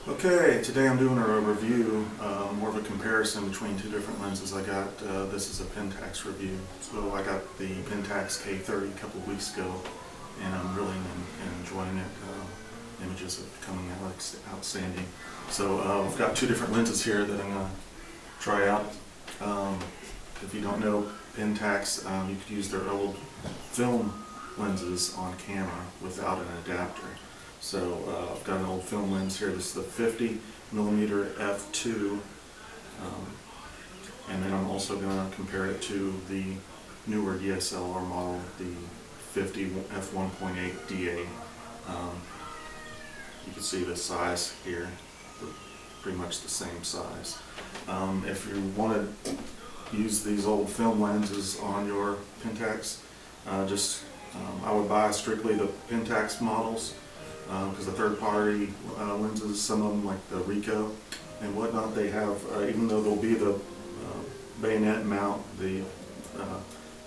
Okay, today I'm doing a review, more of a comparison between two different lenses I got. This is a Pentax review. So I got the Pentax K-30 a couple of weeks ago, and I'm really enjoying it. Images are coming out outstanding. So I've got two different lenses here that I'm going to try out. If you don't know Pentax, you could use their old film lenses on camera without an adapter. So I've got an old film lens here. This is the 50mm f2, and then I'm also going to compare it to the newer DSLR model, the 50 f1.8 DA. You can see the size here, they're pretty much the same size. If you want to use these old film lenses on your Pentax, I would buy strictly the Pentax models. Because the third-party lenses, some of them like the Ricoh and whatnot, they have, even though there'll be the bayonet mount, the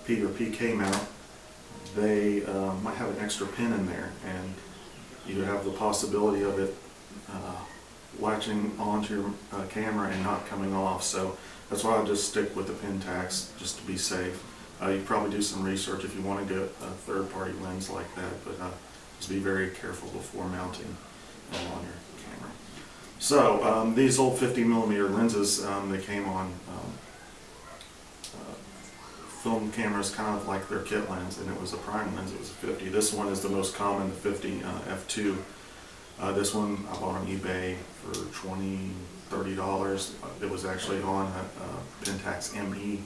P or PK mount, they might have an extra pin in there, and you have the possibility of it latching onto your camera and not coming off. So that's why I just stick with the Pentax, just to be safe. You probably do some research if you want to get a third-party lens like that, but just be very careful before mounting on your camera. So these old 50mm lenses, they came on film cameras, kind of like their kit lens, and it was a prime lens. It was a 50. This one is the most common, the 50 f2. This one I bought on eBay for $20–30. It was actually on a Pentax ME. You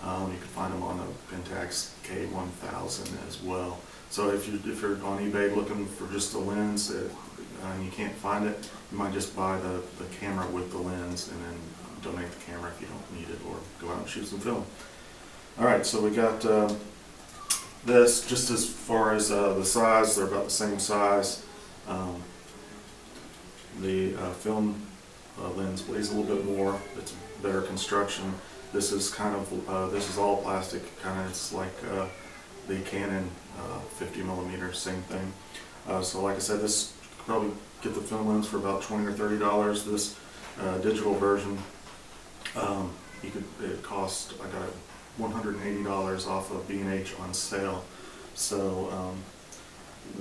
can find them on the Pentax K1000 as well. So if you're on eBay looking for just a lens and you can't find it, you might just buy the camera with the lens and then donate the camera if you don't need it, or go out and shoot some film. Alright, so we got this. Just as far as the size, they're about the same size. The film lens weighs a little bit more. It's better construction. This is kind of this is all plastic. It's like the Canon 50mm, same thing. So like I said, this you could probably get the film lens for about $20 or $30. This digital version, it cost, I got it $180 off of B&H on sale. So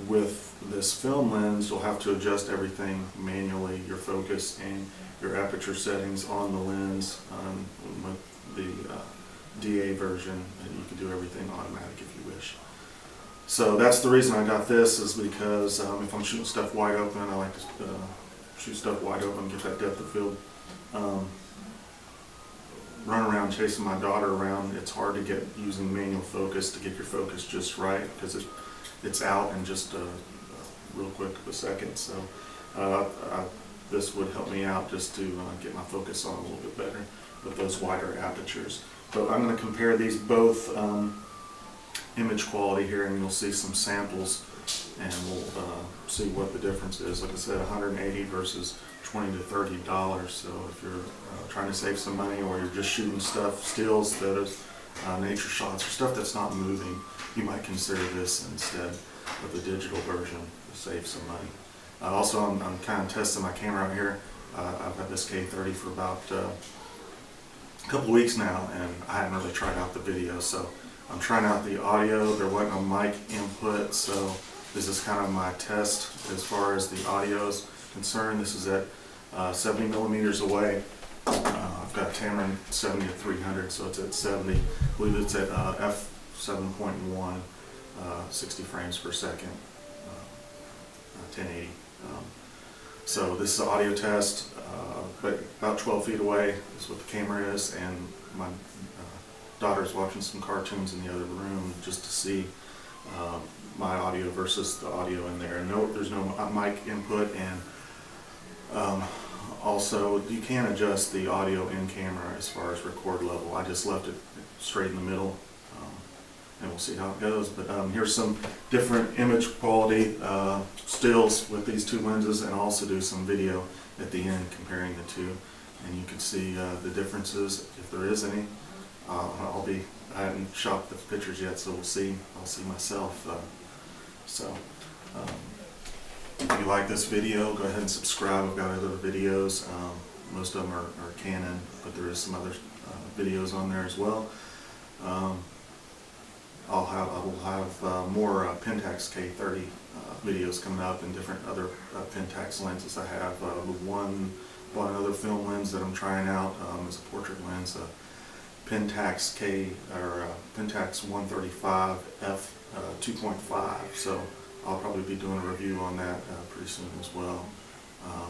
with this film lens, you'll have to adjust everything manually, your focus and your aperture settings on the lens. With the DA version, and you can do everything automatic if you wish. So that's the reason I got this, is because if I'm shooting stuff wide open, I like to shoot stuff wide open, get that depth of field. Run around chasing my daughter around, it's hard to get using manual focus to get your focus just right, because it's out in just real quick of a second. So this would help me out just to get my focus on a little bit better with those wider apertures. But I'm going to compare these both image quality here, and you'll see some samples, and we'll see what the difference is. Like I said, $180 versus $20 to $30. So if you're trying to save some money, or you're just shooting stuff, stills that is nature shots or stuff that's not moving, you might consider this instead of the digital version to save some money. Also, I'm kind of testing my camera out here. I've had this K-30 for about a couple weeks now, and I haven't really tried out the video. So I'm trying out the audio. There wasn't a mic input, so this is kind of my test as far as the audio is concerned. This is at 70mm away. I've got Tamron 70 to 300, so it's at 70. I believe it's at f7.1, 60 frames per second, 1080. So this is an audio test, but about 12 feet away is what the camera is, and my daughter's watching some cartoons in the other room just to see my audio versus the audio in there. And there's no mic input, and also you can adjust the audio in camera as far as record level. I just left it straight in the middle, and we'll see how it goes. But here's some different image quality stills with these two lenses, and also do some video at the end comparing the two, and you can see the differences if there is any. I haven't shot the pictures yet, so we'll see. I'll see myself. If you like this video, go ahead and subscribe. I've got other videos. Most of them are Canon, but there is some other videos on there as well. I will have more Pentax K-30 videos coming up, and different other Pentax lenses I have. Bought another film lens that I'm trying out as a portrait lens, Pentax Pentax 135 f 2.5. So I'll probably be doing a review on that pretty soon as well.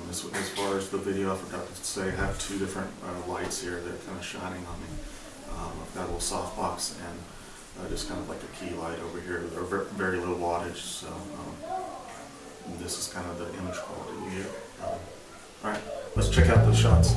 As far as the video, I forgot to say I have two different lights here that are kind of shining on me. I've got a little softbox and just kind of like a key light over here. They're very low wattage, so this is kind of the image quality we get. Alright, let's check out those shots.